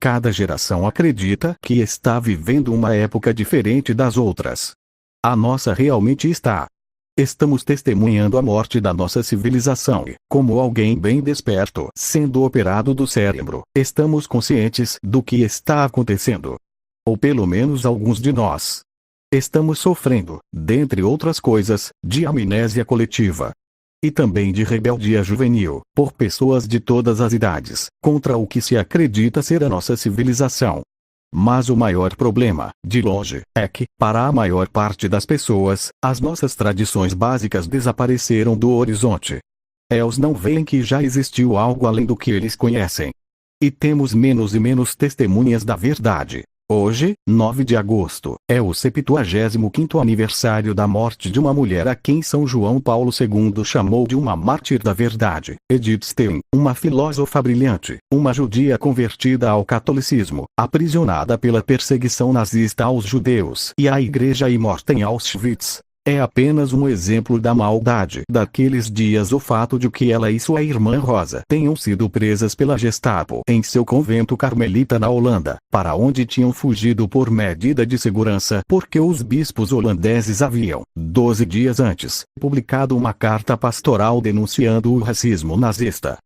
Cada geração acredita que está vivendo uma época diferente das outras. A nossa realmente está. Estamos testemunhando a morte da nossa civilização e, como alguém bem desperto sendo operado do cérebro, estamos conscientes do que está acontecendo. Ou pelo menos alguns de nós. Estamos sofrendo, dentre outras coisas, de amnésia coletiva. E também de rebeldia juvenil, por pessoas de todas as idades, contra o que se acredita ser a nossa civilização. Mas o maior problema, de longe, é que, para a maior parte das pessoas, as nossas tradições básicas desapareceram do horizonte. Eles não veem que já existiu algo além do que eles conhecem. E temos menos e menos testemunhas da verdade. Hoje, 9 de agosto, é o 75º aniversário da morte de uma mulher a quem São João Paulo II chamou de uma mártir da verdade, Edith Stein, uma filósofa brilhante, uma judia convertida ao catolicismo, aprisionada pela perseguição nazista aos judeus e à igreja e morta em Auschwitz. É apenas um exemplo da maldade daqueles dias o fato de que ela e sua irmã Rosa tenham sido presas pela Gestapo em seu convento carmelita na Holanda, para onde tinham fugido por medida de segurança porque os bispos holandeses haviam, 12 dias antes, publicado uma carta pastoral denunciando o racismo nazista.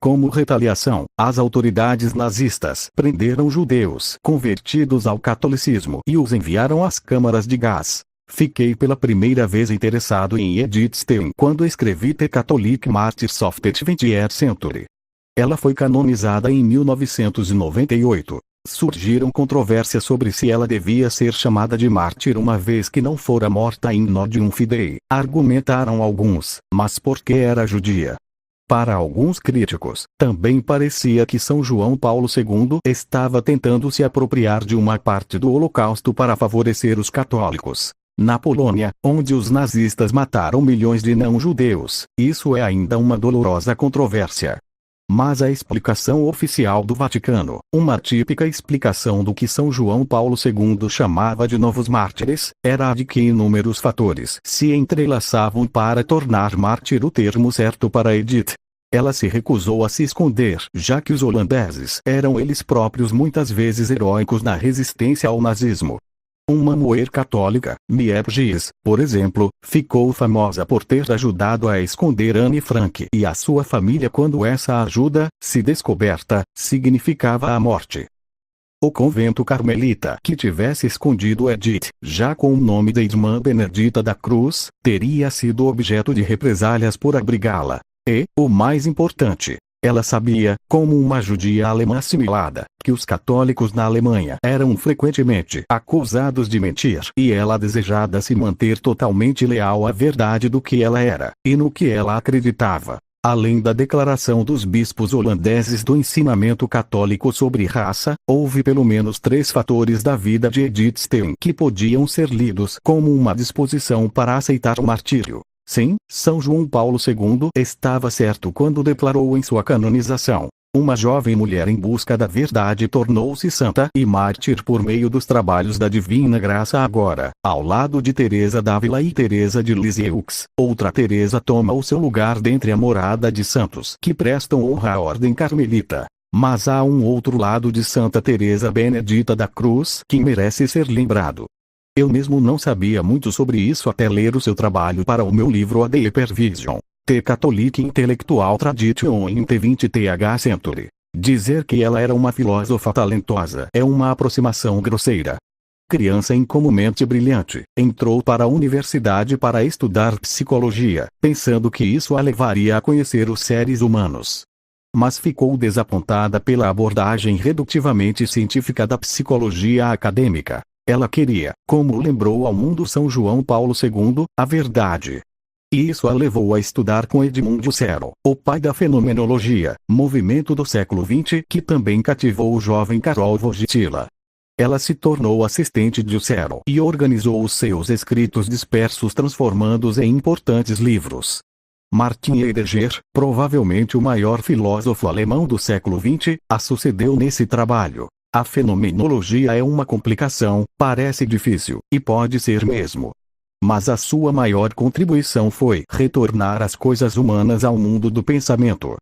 Como retaliação, as autoridades nazistas prenderam judeus convertidos ao catolicismo e os enviaram às câmaras de gás. Fiquei pela primeira vez interessado em Edith Stein quando escrevi The Catholic Martyrs of the 20th Century. Ela foi canonizada em 1998. Surgiram controvérsias sobre se ela devia ser chamada de mártir uma vez que não fora morta in nodium fidei, argumentaram alguns, mas porque era judia. Para alguns críticos, também parecia que São João Paulo II estava tentando se apropriar de uma parte do Holocausto para favorecer os católicos. Na Polônia, onde os nazistas mataram milhões de não-judeus, isso é ainda uma dolorosa controvérsia. Mas a explicação oficial do Vaticano, uma típica explicação do que São João Paulo II chamava de novos mártires, era a de que inúmeros fatores se entrelaçavam para tornar mártir o termo certo para Edith. Ela se recusou a se esconder, já que os holandeses eram eles próprios muitas vezes heróicos na resistência ao nazismo. Uma mulher católica, Miep Gies, por exemplo, ficou famosa por ter ajudado a esconder Anne Frank e a sua família quando essa ajuda, se descoberta, significava a morte. O convento carmelita que tivesse escondido Edith, já com o nome de Irmã Benedita da Cruz, teria sido objeto de represálias por abrigá-la. E, o mais importante, ela sabia, como uma judia alemã assimilada, que os católicos na Alemanha eram frequentemente acusados de mentir e ela desejava se manter totalmente leal à verdade do que ela era, e no que ela acreditava. Além da declaração dos bispos holandeses do ensinamento católico sobre raça, houve pelo menos 3 fatores da vida de Edith Stein que podiam ser lidos como uma disposição para aceitar o martírio. Sim, São João Paulo II estava certo quando declarou em sua canonização: uma jovem mulher em busca da verdade tornou-se santa e mártir por meio dos trabalhos da divina graça. Agora, ao lado de Teresa d'Ávila e Teresa de Lisieux, outra Teresa toma o seu lugar dentre a morada de santos que prestam honra à ordem carmelita. Mas há um outro lado de Santa Teresa Benedita da Cruz que merece ser lembrado. Eu mesmo não sabia muito sobre isso até ler o seu trabalho para o meu livro A The Hypervision, The Catholic Intellectual Tradition in the 20th Century. Dizer que ela era uma filósofa talentosa é uma aproximação grosseira. Criança incomumente brilhante, entrou para a universidade para estudar psicologia, pensando que isso a levaria a conhecer os seres humanos. Mas ficou desapontada pela abordagem redutivamente científica da psicologia acadêmica. Ela queria, como lembrou ao mundo São João Paulo II, a verdade. E isso a levou a estudar com Edmund Husserl, o pai da fenomenologia, movimento do século XX que também cativou o jovem Karol Wojtyla. Ela se tornou assistente de Husserl e organizou os seus escritos dispersos transformando-os em importantes livros. Martin Heidegger, provavelmente o maior filósofo alemão do século XX, a sucedeu nesse trabalho. A fenomenologia é uma complicação, parece difícil, e pode ser mesmo. Mas a sua maior contribuição foi retornar as coisas humanas ao mundo do pensamento.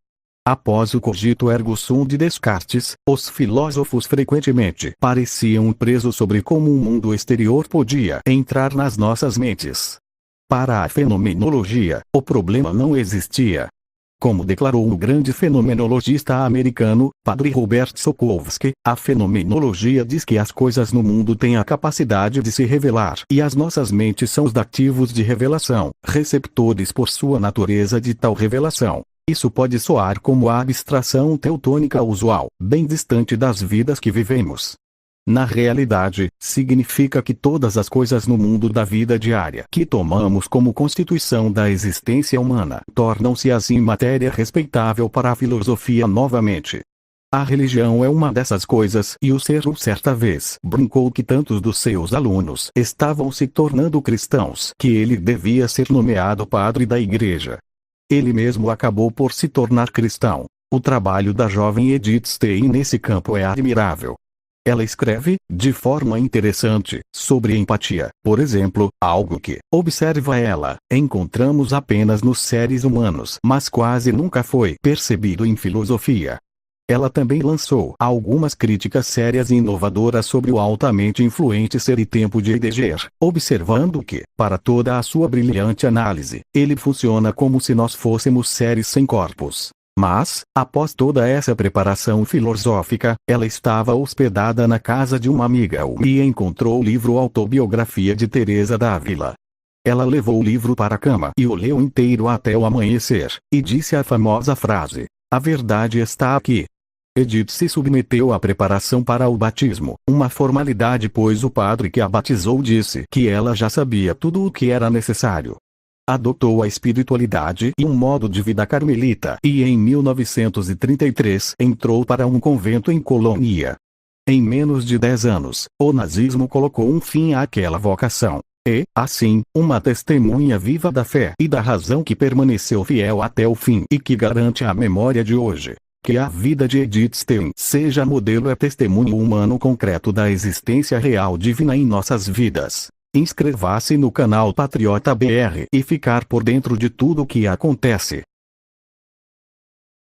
Após o cogito ergo sum de Descartes, os filósofos frequentemente pareciam presos sobre como um mundo exterior podia entrar nas nossas mentes. Para a fenomenologia, o problema não existia. Como declarou o grande fenomenologista americano, Padre Robert Sokolsky, a fenomenologia diz que as coisas no mundo têm a capacidade de se revelar e as nossas mentes são os dativos de revelação, receptores por sua natureza de tal revelação. Isso pode soar como a abstração teutônica usual, bem distante das vidas que vivemos. Na realidade, significa que todas as coisas no mundo da vida diária que tomamos como constituição da existência humana tornam-se assim matéria respeitável para a filosofia novamente. A religião é uma dessas coisas e o Cero certa vez brincou que tantos dos seus alunos estavam se tornando cristãos que ele devia ser nomeado padre da igreja. Ele mesmo acabou por se tornar cristão. O trabalho da jovem Edith Stein nesse campo é admirável. Ela escreve, de forma interessante, sobre empatia, por exemplo, algo que, observa ela, encontramos apenas nos seres humanos, mas quase nunca foi percebido em filosofia. Ela também lançou algumas críticas sérias e inovadoras sobre o altamente influente Ser e Tempo de Heidegger, observando que, para toda a sua brilhante análise, ele funciona como se nós fôssemos seres sem corpos. Mas, após toda essa preparação filosófica, ela estava hospedada na casa de uma amiga e encontrou o livro Autobiografia de Teresa d'Ávila. Ela levou o livro para a cama e o leu inteiro até o amanhecer, e disse a famosa frase: "A verdade está aqui." Edith se submeteu à preparação para o batismo, uma formalidade pois o padre que a batizou disse que ela já sabia tudo o que era necessário. Adotou a espiritualidade e um modo de vida carmelita e em 1933 entrou para um convento em Colônia. Em menos de 10 anos, o nazismo colocou um fim àquela vocação. E, assim, uma testemunha viva da fé e da razão que permaneceu fiel até o fim e que garante a memória de hoje. Que a vida de Edith Stein seja modelo e testemunho humano concreto da existência real divina em nossas vidas. Inscreva-se no canal Patriota BR e ficar por dentro de tudo o que acontece.